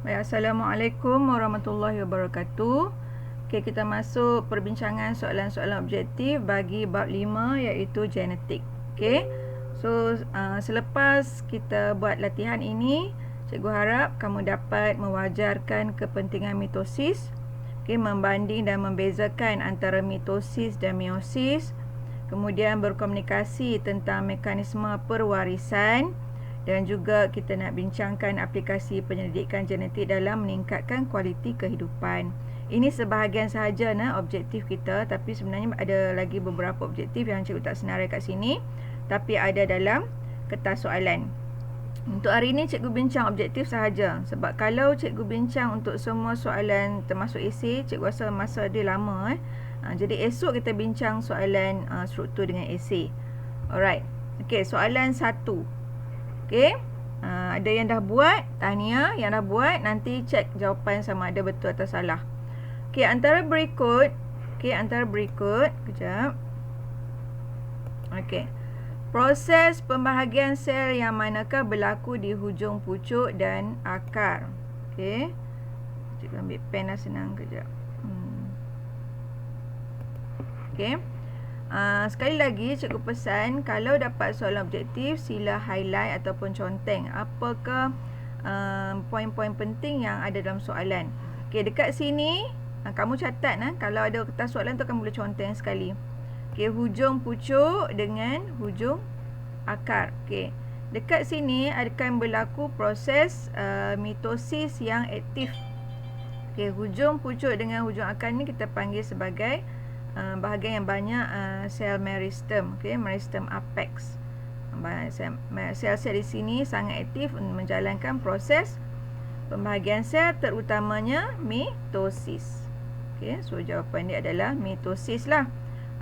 Baik, Assalamualaikum warahmatullahi wabarakatuh. Okey, kita masuk perbincangan soalan-soalan objektif bagi bab 5 iaitu genetik. Okey. So, selepas kita buat latihan ini, cikgu harap kamu dapat mewajarkan kepentingan mitosis. Okey, membanding dan membezakan antara mitosis dan meiosis. Kemudian berkomunikasi tentang mekanisme perwarisan. Dan juga kita nak bincangkan aplikasi penyelidikan genetik dalam meningkatkan kualiti kehidupan. Ini sebahagian sahaja objektif kita, tapi sebenarnya ada lagi beberapa objektif yang cikgu tak senarai kat sini, tapi ada dalam kertas soalan. Untuk hari ini cikgu bincang objektif sahaja, sebab kalau cikgu bincang untuk semua soalan termasuk esei, cikgu rasa masa dia lama. Jadi esok kita bincang soalan struktur dengan esei. Alright. Okey, soalan 1. Okey, ada yang dah buat, tahniah. Yang dah buat, nanti cek jawapan sama ada betul atau salah. Okey, antara berikut, kejap. Okey, proses pembahagian sel yang manakah berlaku di hujung pucuk dan akar. Okey, cikgu ambil pen dah, senang kejap. Okey. Sekali lagi cikgu pesan, kalau dapat soalan objektif sila highlight ataupun conteng apakah poin-poin penting yang ada dalam soalan. Okey, dekat sini kamu catat kalau ada kertas soalan tu kamu boleh conteng sekali. Okey, hujung pucuk dengan hujung akar. Okey, dekat sini akan berlaku proses mitosis yang aktif. Okey, hujung pucuk dengan hujung akar ni kita panggil sebagai bahagian yang banyak sel meristem. Okey, meristem apex. Sel-sel di sini sangat aktif menjalankan proses pembahagian sel, terutamanya mitosis. Okey, so jawapan dia adalah mitosis lah.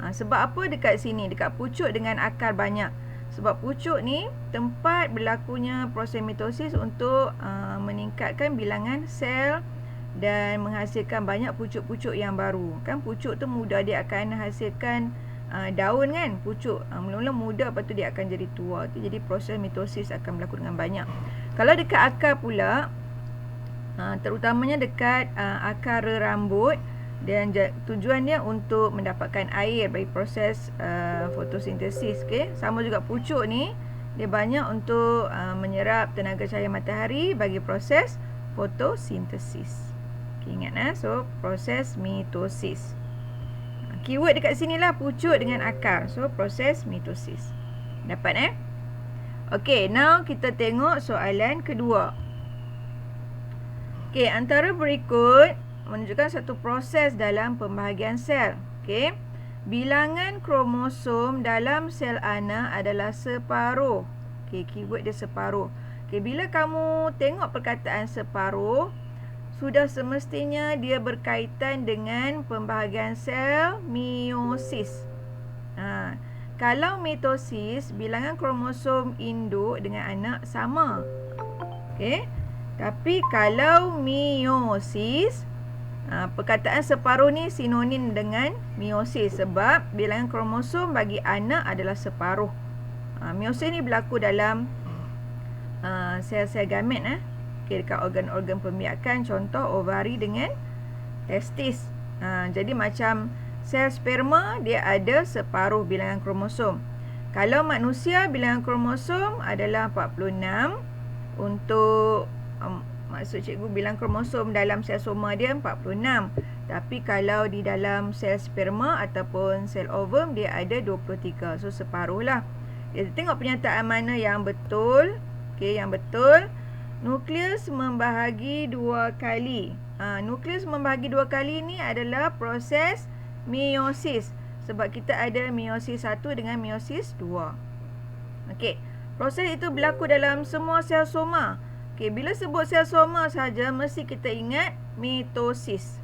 Sebab apa dekat sini, dekat pucuk dengan akar banyak? Sebab pucuk ni tempat berlakunya proses mitosis untuk meningkatkan bilangan sel dan menghasilkan banyak pucuk-pucuk yang baru. Kan pucuk tu muda, dia akan hasilkan daun kan, pucuk. Mula-mula muda, lepas tu dia akan jadi tua. Jadi proses mitosis akan berlaku dengan banyak. Kalau dekat akar pula, terutamanya dekat akar rambut, dan tujuan dia untuk mendapatkan air bagi proses fotosintesis. Okay? Sama juga pucuk ni, dia banyak untuk menyerap tenaga cahaya matahari bagi proses fotosintesis. Ingat so proses mitosis. Keyword dekat sini lah pucuk dengan akar. So proses mitosis. Dapat Okey, now kita tengok soalan kedua. Okey, antara berikut menunjukkan satu proses dalam pembahagian sel. Okey, bilangan kromosom dalam sel anak adalah separuh. Okey, keyword dia separuh. Okey, bila kamu tengok perkataan separuh, sudah semestinya dia berkaitan dengan pembahagian sel meiosis. Kalau mitosis, bilangan kromosom induk dengan anak sama. Okey. Tapi kalau meiosis, perkataan separuh ni sinonim dengan meiosis sebab bilangan kromosom bagi anak adalah separuh. Meiosis ni berlaku dalam sel-sel gamet Okay, dekat organ-organ pembiakan, contoh ovari dengan testis. Jadi macam sel sperma, dia ada separuh bilangan kromosom. Kalau manusia, bilangan kromosom adalah 46. Untuk maksud cikgu, bilangan kromosom dalam sel soma dia 46. Tapi kalau di dalam sel sperma ataupun sel ovum, dia ada 23. So separuh lah. Kita tengok pernyataan mana yang betul. Okay, yang betul, nukleus membahagi 2 kali. Nukleus membahagi 2 kali ni adalah proses meiosis. Sebab kita ada meiosis 1 dengan meiosis 2. Okey, proses itu berlaku dalam semua sel soma. Okey, bila sebut sel soma saja mesti kita ingat mitosis.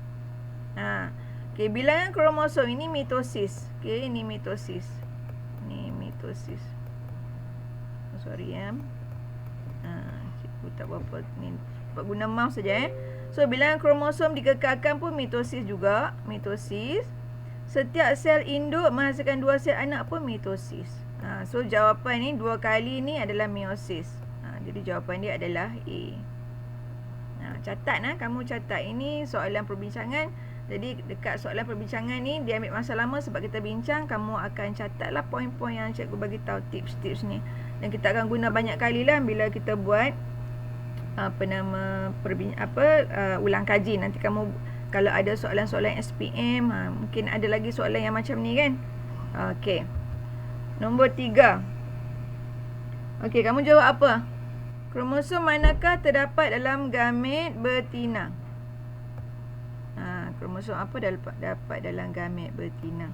Okey, bilangan kromosom ini mitosis. Okey, ini mitosis. Ini mitosis. Sorry tak berapa ni, guna mouse saja So bilangan kromosom dikekalkan pun mitosis juga, mitosis. Setiap sel induk menghasilkan 2 sel anak pun mitosis. So jawapan ni 2 kali ni adalah meiosis. Jadi jawapan dia adalah A. Catat kamu catat. Ini soalan perbincangan. Jadi dekat soalan perbincangan ni dia ambil masa lama sebab kita bincang. Kamu akan catatlah poin-poin yang cikgu bagi tahu, tips-tips ni. Dan kita akan guna banyak kali lah bila kita buat ulang kaji. Nanti kamu kalau ada soalan-soalan SPM, mungkin ada lagi soalan yang macam ni kan. Okey. Nombor 3. Okey, kamu jawab apa? Kromosom manakah terdapat dalam gamet betina? Kromosom apa dapat dalam gamet betina?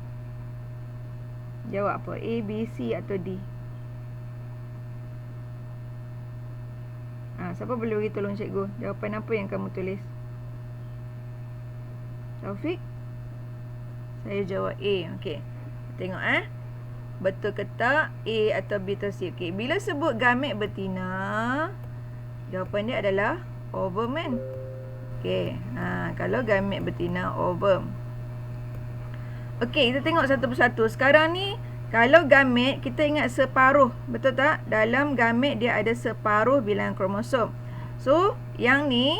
Jawab apa? A, B, C atau D? Siapa boleh bagi tolong cikgu? Jawapan apa yang kamu tulis? Taufik? Saya jawab A. Okey. Tengok betul ke tak A atau B atau C? Okey, bila sebut gamet betina, jawapan dia adalah ovum kan? Okey. Kalau gamet betina ovum. Okey, kita tengok satu persatu. Sekarang ni kalau gamet kita ingat separuh, betul tak? Dalam gamet dia ada separuh bilangan kromosom. So, yang ni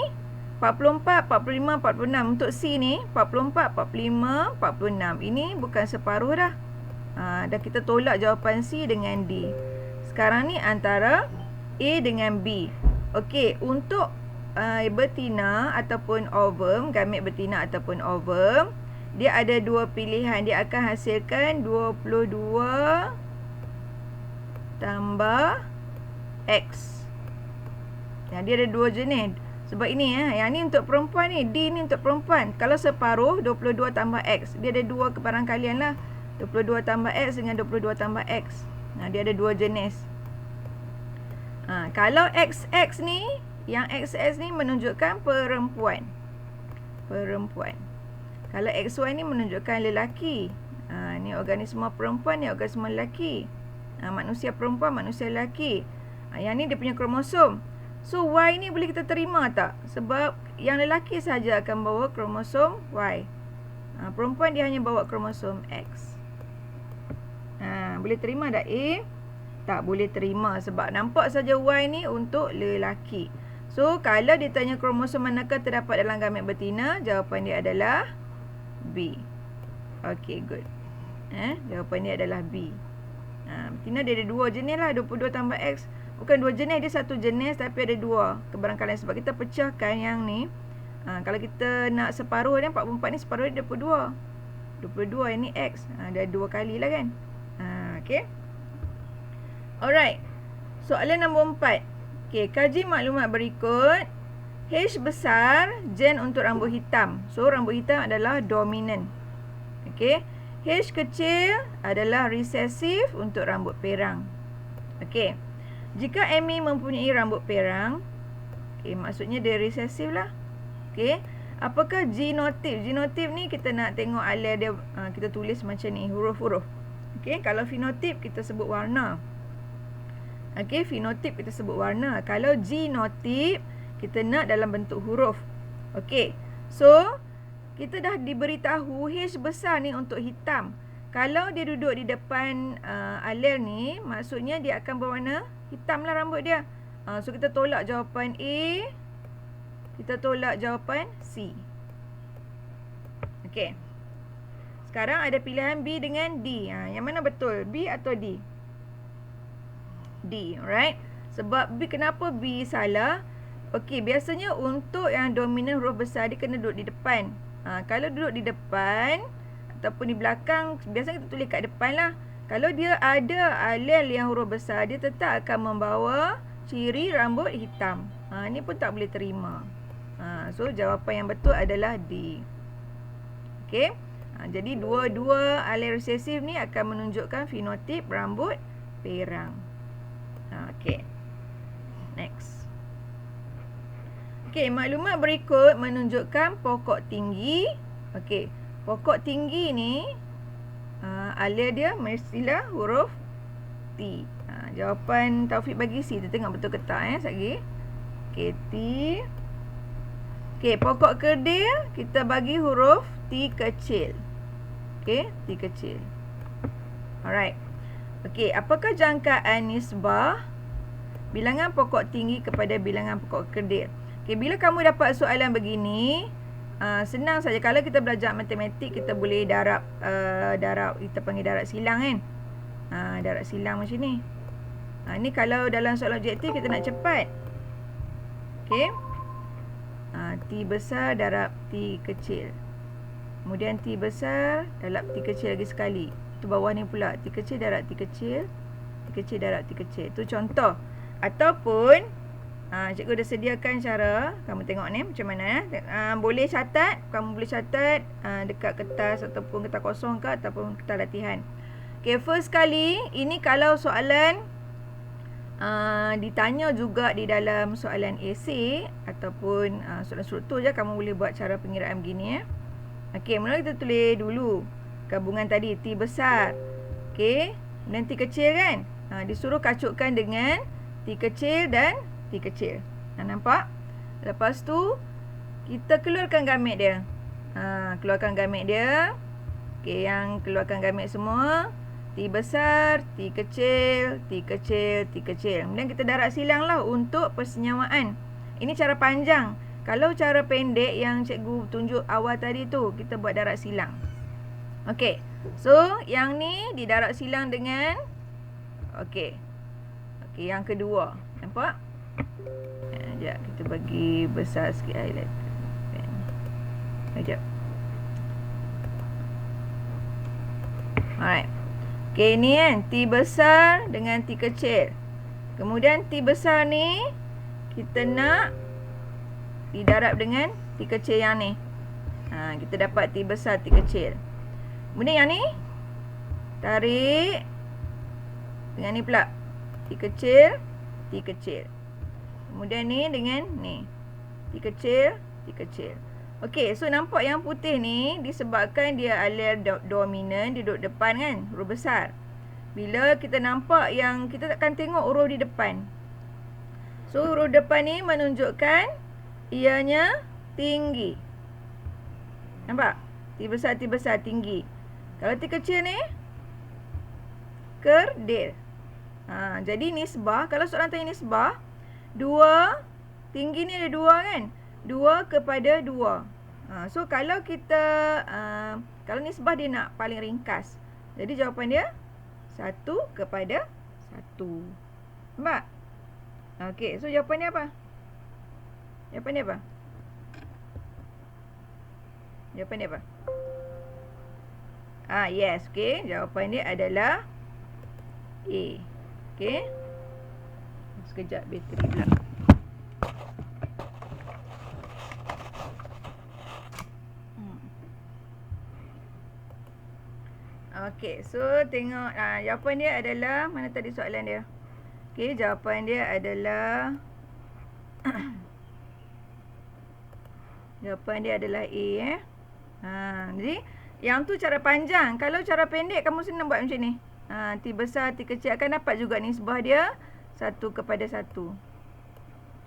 44, 45, 46. Untuk C ni 44, 45, 46. Ini bukan separuh dah. Dan kita tolak jawapan C dengan D. Sekarang ni antara A dengan B. Okey, untuk betina ataupun ovum, gamet betina ataupun ovum, dia ada dua pilihan. Dia akan hasilkan 22 tambah X. Dia ada dua jenis. Sebab ini yang ni untuk perempuan ni, D ni untuk perempuan. Kalau separuh 22 tambah X, dia ada dua kebarangkalian lah. 22 tambah X dengan 22 tambah X. Dia ada dua jenis. Kalau XX ni, yang XX ni menunjukkan perempuan. Kalau XY ni menunjukkan lelaki. Ni organisma perempuan, ni organisma lelaki. Manusia perempuan, manusia lelaki. Yang ni dia punya kromosom. So Y ni boleh kita terima tak? Sebab yang lelaki saja akan bawa kromosom Y. Perempuan dia hanya bawa kromosom X. Boleh terima tak A? Tak boleh terima sebab nampak saja Y ni untuk lelaki. So kalau ditanya kromosom manakah terdapat dalam gamet betina, jawapan dia adalah B. Okay, good. Jawapan dia adalah B. Betina dia ada dua jenis lah. 22 tambah X. Bukan dua jenis, dia satu jenis tapi ada dua kebarangkalian. Sebab kita pecahkan yang ni. Kalau kita nak separuh dia, 44 ni separuh dia 22. 22 yang ni X. Dia dua kali lah kan. Okay. Alright. Soalan nombor 4. Okay, kaji maklumat berikut. H besar, gen untuk rambut hitam. So, rambut hitam adalah dominan. Okay. H kecil adalah resesif untuk rambut perang. Okay. Jika Amy mempunyai rambut perang, okay, maksudnya dia resesif lah. Okay. Apakah genotip? Genotip ni kita nak tengok alel dia. Kita tulis macam ni, huruf-huruf. Okay. Kalau fenotip kita sebut warna. Okay. Fenotip kita sebut warna. Kalau genotip kita nak dalam bentuk huruf. Okay. So, kita dah diberitahu H besar ni untuk hitam. Kalau dia duduk di depan alel ni, maksudnya dia akan berwarna hitam lah rambut dia. So, kita tolak jawapan A. Kita tolak jawapan C. Okay. Sekarang ada pilihan B dengan D. Yang mana betul? B atau D? D. Alright. Sebab B, kenapa B salah? Okey, biasanya untuk yang dominan huruf besar dia kena duduk di depan. Kalau duduk di depan ataupun di belakang, biasanya kita tulis kat depan lah. Kalau dia ada alel yang huruf besar, dia tetap akan membawa ciri rambut hitam. Ni pun tak boleh terima. So, jawapan yang betul adalah D. Okey. Jadi, dua-dua alel resesif ni akan menunjukkan fenotip rambut perang. Okey. Next. Okey, maklumat berikut menunjukkan pokok tinggi. Okey, pokok tinggi ni alel dia mestilah huruf T. Jawapan Taufik bagi C. Kita tengok betul ke tak sekejap lagi. Okey, T. Okey, pokok kerdil kita bagi huruf T kecil. Okey, T kecil. Alright. Okey, apakah jangkaan nisbah bilangan pokok tinggi kepada bilangan pokok kerdil? Okey, bila kamu dapat soalan begini, senang saja. Kalau kita belajar matematik, kita boleh darab, kita panggil darab silang kan. Darab silang macam ni. Ni kalau dalam soalan objektif kita nak cepat. Okey. T besar darab T kecil. Kemudian T besar darab T kecil lagi sekali. Itu bawah ni pula. T kecil darab T kecil. T kecil darab T kecil. Itu contoh. Ataupun cikgu dah sediakan cara. Kamu tengok ni macam mana. Boleh catat. Kamu boleh catat dekat kertas ataupun kertas kosong ke ataupun kertas latihan. Okay, first kali. Ini kalau soalan ditanya juga di dalam soalan esei ataupun soalan struktur je, kamu boleh buat cara pengiraan begini. Okey, mula kita tulis dulu gabungan tadi T besar. Okey, dan T kecil kan. Disuruh kacukkan dengan T kecil dan T kecil. Nampak? Lepas tu kita keluarkan gamit dia. Keluarkan gamit dia. Okey, yang keluarkan gamit semua. T besar, T kecil, T kecil, T kecil. Kemudian kita darab silang lah untuk persenyawaan. Ini cara panjang. Kalau cara pendek yang cikgu tunjuk awal tadi tu, kita buat darab silang. Okey. So, yang ni didarab silang dengan okey. Okey, yang kedua. Nampak? Sekejap, kita bagi besar sikit highlight. Sekejap. Alright. Okey, ni kan T besar dengan T kecil. Kemudian T besar ni kita nak didarab dengan T kecil yang ni. Kita dapat T besar, T kecil. Kemudian yang ni tarik dengan ni pula. T kecil, T kecil. Kemudian ni dengan ni. T kecil, T kecil. Okey, so nampak yang putih ni disebabkan dia alel dominan, dia duduk depan kan, huruf besar. Bila kita nampak yang kita akan tengok huruf di depan. So huruf depan ni menunjukkan ianya tinggi. Nampak? T besar, tinggi. Kalau T kecil ni kerdil. Jadi nisbah, kalau soalan tanya nisbah, 2, tinggi ni ada 2 kan? 2 kepada 2. So kalau kita kalau nisbah dia nak paling ringkas. Jadi jawapan dia 1 kepada 1. Nampak? Okey, so jawapan dia apa? Jawapan dia apa? Jawapan dia apa? Yes, okey. Jawapan dia adalah A. Okey. Sekejap bateri pula. Okey, so tengok jawapan dia adalah mana tadi soalan dia? Okey, jawapan dia adalah jawapan dia adalah A jadi yang tu cara panjang. Kalau cara pendek kamu senang buat macam ni. T besar, T kecil akan dapat juga nisbah dia 1 kepada 1.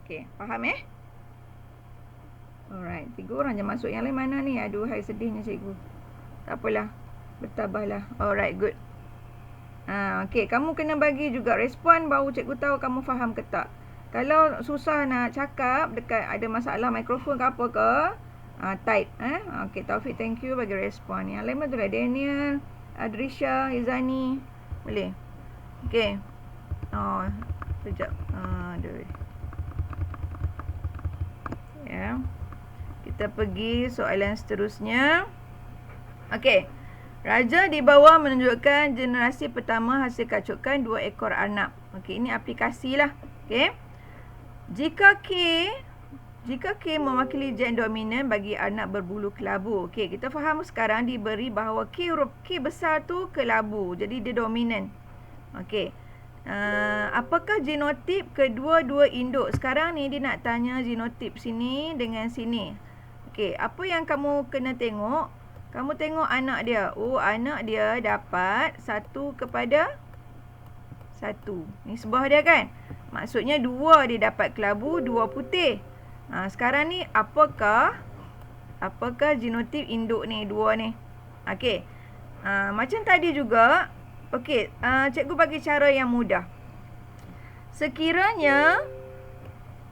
Okey, faham Alright, 3 orang je masuk. Yang lain mana ni? Aduh, hai sedihnya cikgu. Tak apalah. Bertabahlah. Alright, good. Okey, kamu kena bagi juga respon baru cikgu tahu kamu faham ke tak. Kalau susah nak cakap, dekat ada masalah mikrofon ke apa ke, type. Okey, Taufik, thank you bagi respon. Yang lain betul lah. Daniel, Adrisha, Izani. Boleh? Okey. Sekejap. Aduh. Ya. Kita pergi soalan seterusnya. Okey. Raja di bawah menunjukkan generasi pertama hasil kacukan 2 ekor arnab. Okey, ini aplikasi lah. Okey. Jika K mewakili gen dominan bagi arnab berbulu kelabu. Okey, kita faham sekarang diberi bahawa huruf K besar tu kelabu. Jadi dia dominan. Okey. Apakah genotip kedua-dua induk? Sekarang ni dia nak tanya genotip sini dengan sini. Okey, apa yang kamu kena tengok? Kamu tengok anak dia. Oh, anak dia dapat 1 kepada 1. Nisbah dia kan? Maksudnya 2 dia dapat kelabu, 2 putih. Sekarang ni apakah genotip induk ni, 2 ni? Okey. Macam tadi juga. Okey, cikgu bagi cara yang mudah. Sekiranya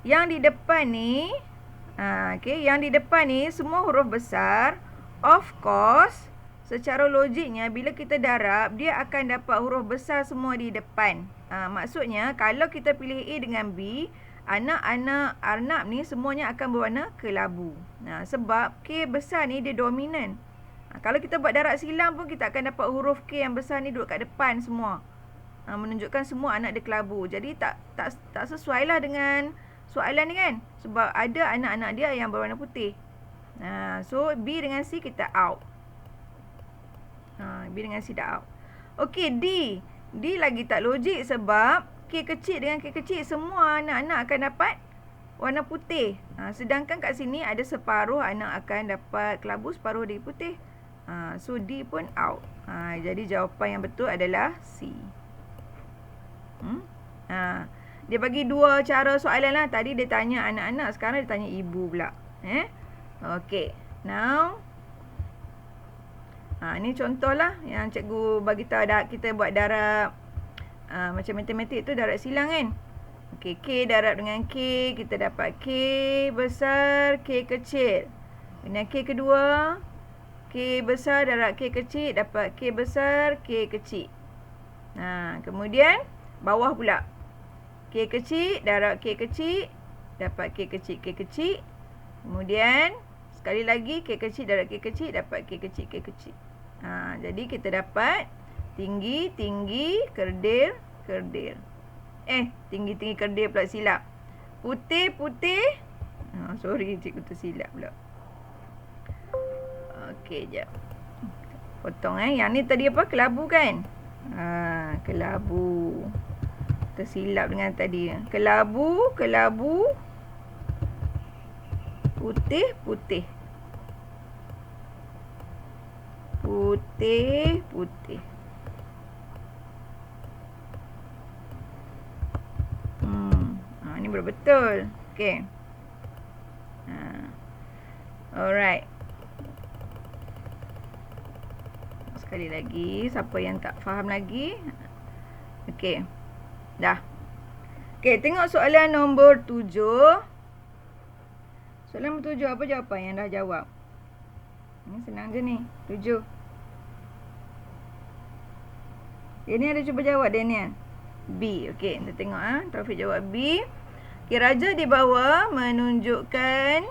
yang di depan ni Okay, yang di depan ni semua huruf besar. Of course, secara logiknya bila kita darab, dia akan dapat huruf besar semua di depan. Maksudnya kalau kita pilih A dengan B, anak-anak Arnab ni semuanya akan berwarna kelabu. Sebab K besar ni dia dominan. Kalau kita buat darab silang pun kita akan dapat huruf K yang besar ni duduk kat depan semua. Menunjukkan semua anak dia kelabu. Jadi tak sesuai lah dengan soalan ni kan. Sebab ada anak-anak dia yang berwarna putih. So B dengan C kita out. B dengan C dah out. Okey, D. D lagi tak logik sebab K kecil dengan K kecil semua anak-anak akan dapat warna putih. Sedangkan kat sini ada separuh anak akan dapat kelabu, separuh dia putih. So D pun out. Jadi jawapan yang betul adalah C. Dia bagi dua cara soalan lah. Tadi dia tanya anak-anak, sekarang dia tanya ibu pula. Okey. Now ni contohlah yang cikgu bagi tahu kita buat darab macam matematik tu darab silang kan. Okey, K darab dengan K, kita dapat K besar, K kecil. Dengan K kedua, K besar darab K kecil, dapat K besar, K kecil. Kemudian bawah pula. K kecil darab K kecil, dapat K kecil, K kecil. Kemudian sekali lagi K kecil darab K kecil, dapat K kecil, K kecil. Jadi kita dapat tinggi, tinggi, kerdil, kerdil. Tinggi, tinggi, kerdil pula silap. Putih, putih. Sorry, cikgu tersilap pula. Okey, jap. Potong Yang ni tadi apa? Kelabu kan? Kelabu. Tersilap dengan tadi. Kelabu, kelabu. Putih, putih. Putih, putih. Ni betul. Okey. Alright. Sekali lagi, siapa yang tak faham lagi? Okey. Dah. Okey, tengok soalan nombor 7. Soalan nombor 7, apa jawapan yang dah jawab? Ini senang je ni. 7. Ini ada cuba jawab Daniel. B. Okey, kita tengok Taufik jawab B. Okey, raja di bawah menunjukkan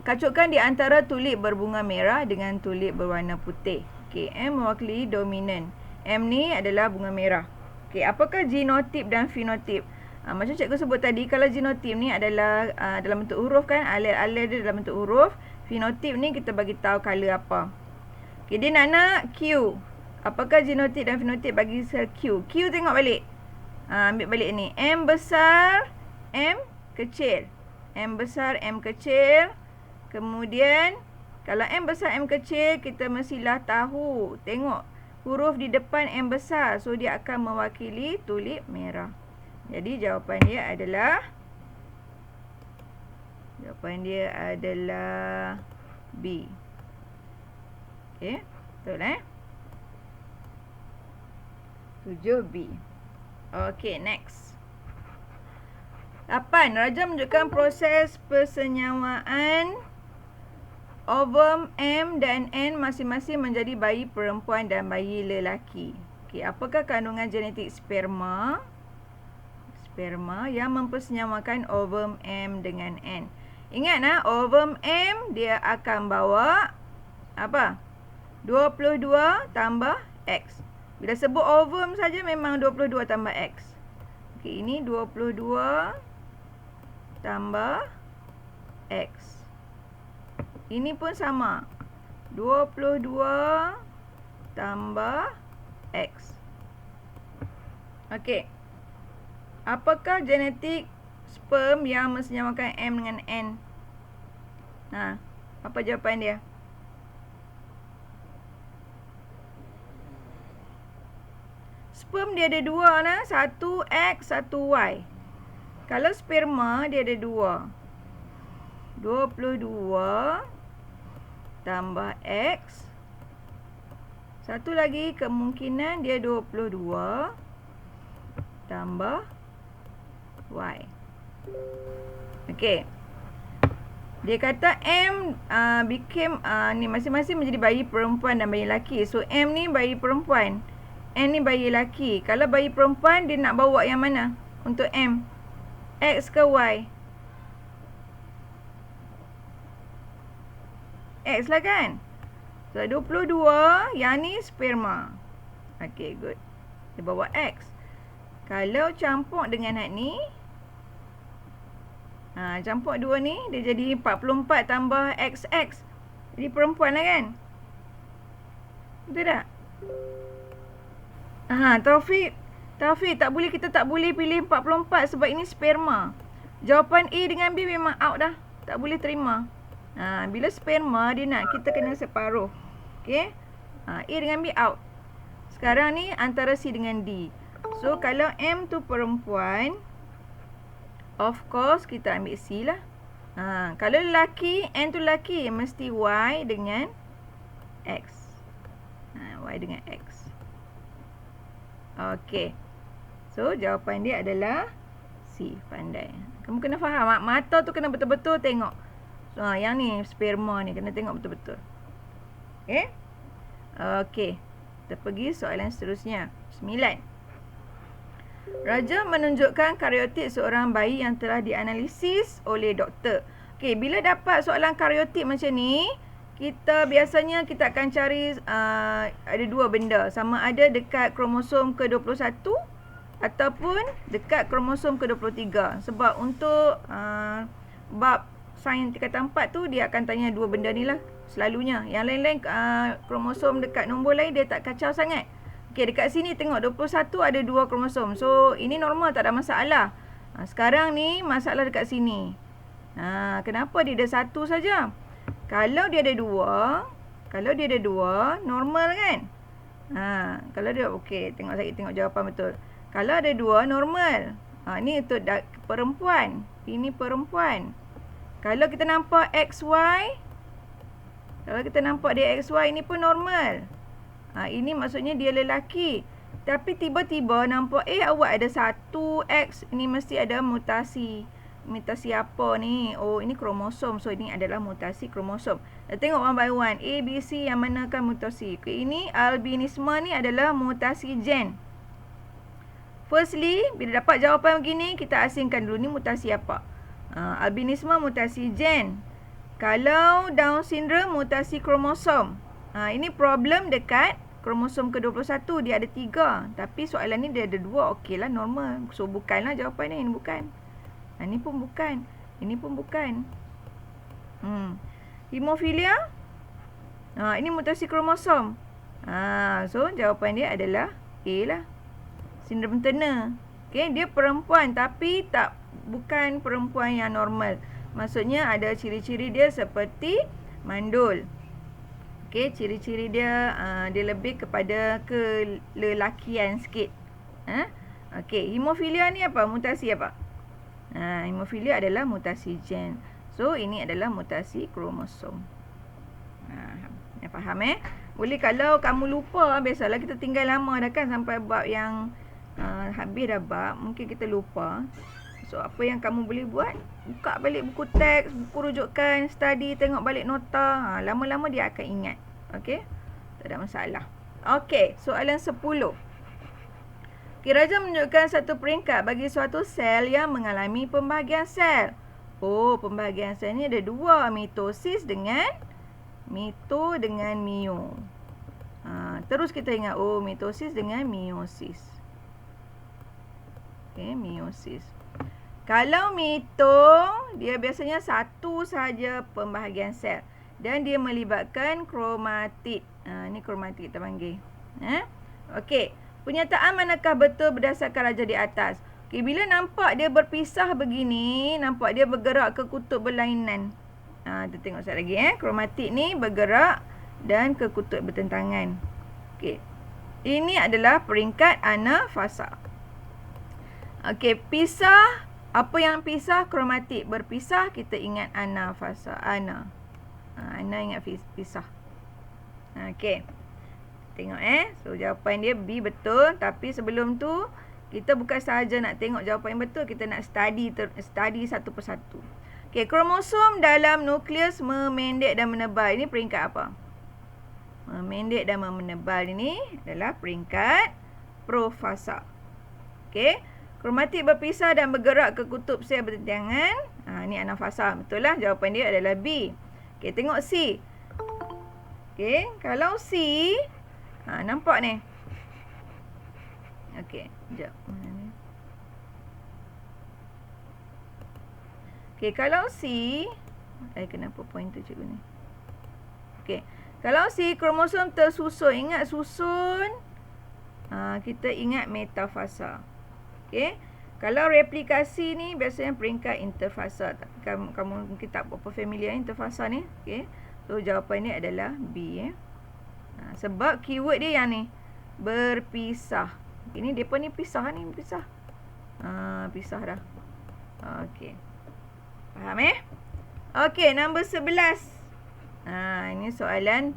kacukkan di antara tulip berbunga merah dengan tulip berwarna putih. Okey, M mewakili dominan. M ni adalah bunga merah. Okey, apakah genotip dan fenotip? Macam cikgu sebut tadi, kalau genotip ni adalah dalam bentuk huruf kan, alel-alel dia dalam bentuk huruf. Fenotip ni kita bagi tahu color apa. Okey, dia nak Q. Apakah genotip dan fenotip bagi sel Q? Q tengok balik. Ambil balik ni. M besar, M kecil. M besar, M kecil. Kemudian kalau M besar, M kecil, kita mestilah tahu. Tengok huruf di depan M besar. So dia akan mewakili tulip merah. Jadi jawapan dia adalah B. Okey, betul 7B. Okey, next. 8. Raja menunjukkan proses persenyawaan ovum M dan N masing-masing menjadi bayi perempuan dan bayi lelaki. Okey, apakah kandungan genetik sperma yang mempersenyawakan ovum M dengan N? Ingat ovum M dia akan bawa apa? 22 tambah X. Bila sebut ovum saja memang 22 tambah X. Okey, ini 22 tambah X. Ini pun sama. 22 tambah X. Okey. Apakah genetik sperm yang mensenyawakan M dengan N? Apa jawapan dia? Sperm dia ada dua satu X, satu Y. Kalau sperma dia ada dua. 22 tambah X. Satu lagi kemungkinan dia 22 tambah Y. Okey. Dia kata M became ni masing-masing menjadi bayi perempuan dan bayi lelaki. So M ni bayi perempuan, N ni bayi lelaki. Kalau bayi perempuan dia nak bawa yang mana untuk M? X ke Y? X lah kan? So 22 yang ni sperma. Okey, good. Dia bawa X. Kalau campur dengan hak ni, campur dua ni, dia jadi 44 tambah XX. Jadi perempuan lah kan? Betul tak? Taufik, kita tak boleh pilih 44 sebab ini sperma. Jawapan A dengan B memang out dah. Tak boleh terima. Bila sperma, dia nak kita kena separuh. Okay? A dengan B out. Sekarang ni antara C dengan D. So, kalau M tu perempuan, of course, kita ambil C lah. Kalau lelaki, N tu lelaki, mesti Y dengan X. Y dengan X. Okey. So, jawapan dia adalah C. Pandai. Kamu kena faham. Mata tu kena betul-betul tengok. So, yang ni, sperma ni, kena tengok betul-betul. Okay? Okey. Kita pergi soalan seterusnya. 9. Raja menunjukkan kariotik seorang bayi yang telah dianalisis oleh doktor. Okey, bila dapat soalan kariotik macam ni, biasanya kita akan cari ada dua benda. Sama ada dekat kromosom ke-21 ataupun dekat kromosom ke-23. Sebab untuk bab sains tingkatan 4 tu, dia akan tanya dua benda ni lah selalunya. Yang lain-lain kromosom dekat nombor lain dia tak kacau sangat. Okey, dekat sini tengok 21 ada dua kromosom. So, ini normal, tak ada masalah. Sekarang ni masalah dekat sini. Kenapa dia ada satu saja? Kalau dia ada dua, normal kan? Kalau dia, okey, tengok jawapan betul. Kalau ada dua, normal. Ni untuk perempuan. Ini perempuan. Kalau kita nampak XY, ini pun normal. Ini maksudnya dia lelaki. Tapi tiba-tiba nampak, awak ada 1X. Ini mesti ada mutasi. Mutasi apa ni? Oh, ini kromosom. So, ini adalah mutasi kromosom. Tengok one by one. A, B, C yang manakah mutasi? Okay, ini albinisme ni adalah mutasi gen. Firstly, bila dapat jawapan begini, kita asingkan dulu. Ni mutasi apa? Albinisme mutasi gen. Kalau Down syndrome mutasi kromosom. Ini problem dekat kromosom ke-21. Dia ada 3. Tapi soalan ni dia ada 2. Okey lah, normal. So, bukanlah jawapannya. Ini bukan. Ini pun bukan. Ini pun bukan. Hemofilia. Ini mutasi kromosom. So, jawapan dia adalah A lah. Sindrom Turner. Okay, dia perempuan tapi bukan perempuan yang normal. Maksudnya ada ciri-ciri dia seperti mandul. Okay, ciri-ciri dia dia lebih kepada kelelakian sikit. Okay, hemofilia ni apa? Mutasi apa? Hemofilia adalah mutasi gen. So, ini adalah mutasi kromosom. Faham Boleh kalau kamu lupa, biasalah kita tinggal lama dah kan sampai bab yang habis dah bab, mungkin kita lupa. So, apa yang kamu boleh buat? Buka balik buku teks, buku rujukan, study, tengok balik nota. Lama-lama dia akan ingat. Okey? Tak ada masalah. Okey, soalan 10. Raja menunjukkan satu peringkat bagi suatu sel yang mengalami pembahagian sel. Oh, pembahagian sel ni ada dua, mitosis dengan mio. Terus kita ingat, mitosis dengan meiosis. Okey, meiosis. Kalau mito, dia biasanya satu saja pembahagian sel dan dia melibatkan kromatid. Ni kromatid kita panggil. Okey. Pernyataan manakah betul berdasarkan raja di atas? Okay, bila nampak dia berpisah begini, nampak dia bergerak ke kutub berlainan. Kita tengok sekali lagi. Kromatid ni bergerak dan ke kutub bertentangan. Okay. Ini adalah peringkat anafasa. Okay, pisah. Apa yang pisah? Kromatid. Berpisah, kita ingat anafasa. Ana ingat pisah. Okay. Tengok So, jawapan dia B betul. Tapi sebelum tu, Kita bukan sahaja nak tengok jawapan yang betul, kita nak study satu persatu. Okey, kromosom dalam nukleus memendek dan menebal. Ini peringkat apa? Memendek dan menebal ini adalah peringkat profasa. Okey, kromatik berpisah dan bergerak ke kutub sel bertentangan. Ini anafasa. Betul lah, jawapan dia adalah B. Okey, tengok C. Okey, kalau C, nampak ni. Okey, sekejap. Mana ni? Okey, kalau C, kenapa pointer cikgu ni? Okey, kalau C kromosom tersusun, ingat susun, kita ingat metafasa. Okey, kalau replikasi ni biasanya peringkat interfasa. Tapi kamu mungkin tak berapa familiar interfasa ni. Okey, so jawapan ni adalah B. Sebab keyword dia yang ni, berpisah. Ini depa ni pisah ni, pisah. Pisah dah. Okey. Faham Okey, nombor 11. Ini soalan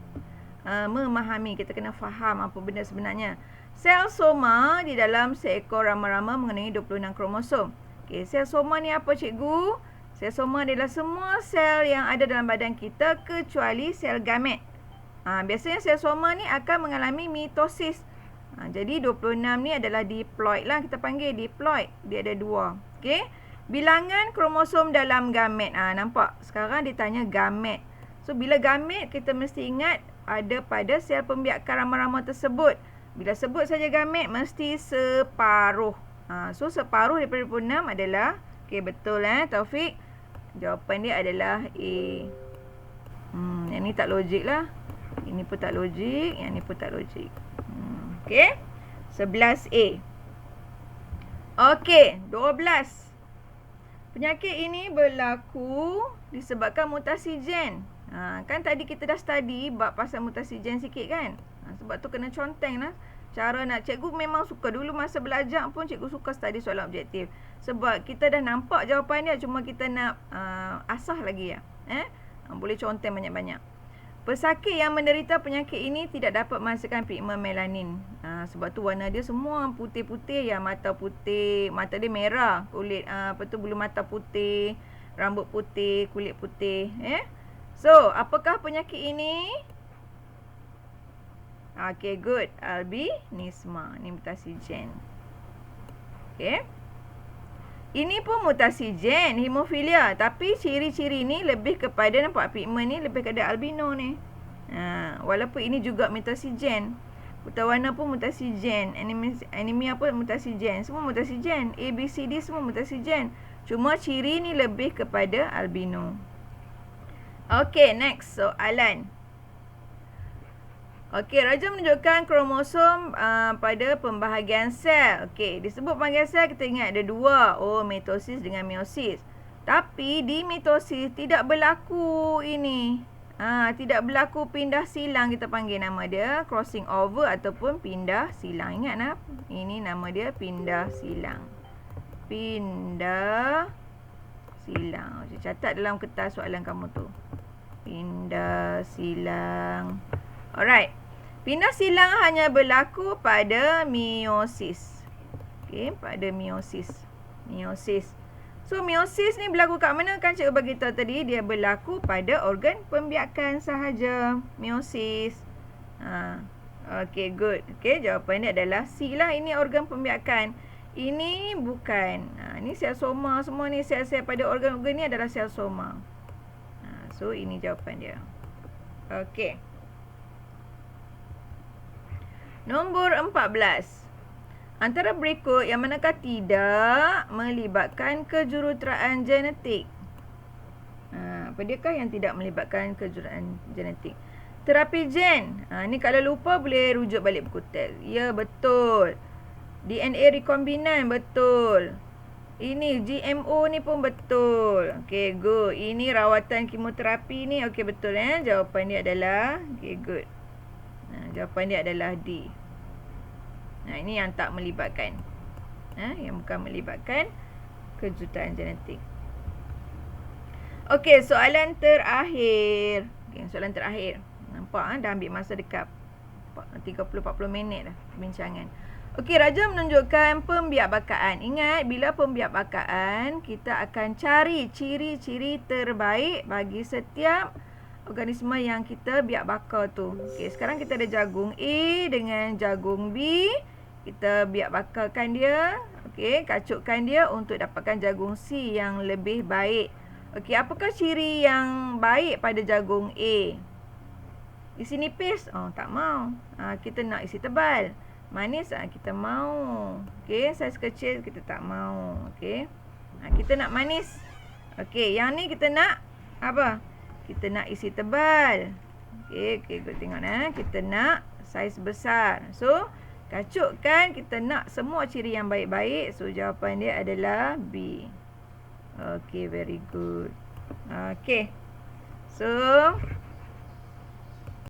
memahami. Kita kena faham apa benda sebenarnya. Sel soma di dalam seekor rama-rama mengenai 26 kromosom. Okey, sel soma ni apa cikgu? Sel soma adalah semua sel yang ada dalam badan kita kecuali sel gamet. Biasanya sel soma ni akan mengalami mitosis. Jadi 26 ni adalah diploid lah, kita panggil diploid. Dia ada 2. Okey. Bilangan kromosom dalam gamet. Nampak? Sekarang ditanya gamet. So bila gamet kita mesti ingat ada pada sel pembiakan rama-rama tersebut. Bila sebut saja gamet mesti separuh. So separuh daripada 26 adalah, okey, betul Taufik. Jawapan dia adalah A. Yang ni tak logik lah. Ini pun tak logik, yang ni pun tak logik. Okey. 11A. Okey, 12. Penyakit ini berlaku disebabkan mutasi gen. Kan tadi kita dah study bab pasal mutasi gen sikit kan? Sebab tu kena conteng lah. Cara nak, cikgu memang suka dulu masa belajar pun cikgu suka study soalan objektif. Sebab kita dah nampak jawapan dia, cuma kita nak asah lagi ya. Boleh conteng banyak-banyak. Pesakit yang menderita penyakit ini tidak dapat menghasilkan pigmen melanin. Sebab tu warna dia semua putih-putih ya, mata putih, mata dia merah, kulit bulu mata putih, rambut putih, kulit putih, So, apakah penyakit ini? Okay, good. Albinisma. Ini mutasi gen. Okay. Ini pun mutasi gen, hemofilia. Tapi ciri-ciri ni lebih kepada, nampak pigmen ni lebih kepada albino ni. Walaupun ini juga mutasi gen. Buta warna pun mutasi gen. Anemia pun mutasi gen. Semua mutasi gen. A, B, C, D semua mutasi gen. Cuma ciri ni lebih kepada albino. Okay, next soalan. Okey, Raja menunjukkan kromosom pada pembahagian sel. Okey, disebut pembahagian sel kita ingat ada 2. Mitosis dengan meiosis. Tapi di mitosis tidak berlaku ini. Tidak berlaku pindah silang, kita panggil nama dia crossing over ataupun pindah silang. Ingat ini nama dia pindah silang. Pindah silang. Catat dalam kertas soalan kamu tu. Pindah silang. Alright. Pindah silang hanya berlaku pada meiosis. Okey, pada meiosis. Meiosis. So, meiosis ni berlaku kat mana? Kan cikgu bagi tahu tadi, dia berlaku pada organ pembiakan sahaja. Meiosis. Okey, good. Okey, jawapan dia adalah C lah. Ini organ pembiakan. Ini bukan. Ini sel soma. Semua ni sel-sel pada organ-organ ni adalah sel soma. So, ini jawapan dia. Okey. Nombor 14. Antara berikut yang manakah tidak melibatkan kejuruteraan genetik? Apa diakah yang tidak melibatkan kejuruteraan genetik? Terapi gen. Ni kalau lupa boleh rujuk balik buku teks. Ya, betul. DNA rekombinan, betul. Ini GMO ni pun betul. Okey, good. Ini rawatan kemoterapi ni. Okey, betul jawapan dia adalah, okey, good. Jawapan dia adalah D. Ini yang tak melibatkan. Yang bukan melibatkan kejuruteraan genetik. Okey, soalan terakhir. Okey, soalan terakhir. Nampak dah ambil masa dekat 30-40 minit dah perbincangan. Okey, Raja menunjukkan pembiakbakaan. Ingat, bila pembiakbakaan, kita akan cari ciri-ciri terbaik bagi setiap organisma yang kita biak bakar tu. Okey, sekarang kita ada jagung A dengan jagung B. Kita biak bakarkan dia. Okey, kacukkan dia untuk dapatkan jagung C yang lebih baik. Okey, apakah ciri yang baik pada jagung A? Isi nipis? Oh, tak mau. Kita nak isi tebal. Manis kita mau. Okey, saiz kecil kita tak mau. Okey. Kita nak manis. Okey, yang ni kita nak apa? Kita nak isi tebal. Okey, kita tengok kita nak saiz besar. So, kacukkan kita nak semua ciri yang baik-baik. So, jawapan dia adalah B. Okey, very good. Okey. So,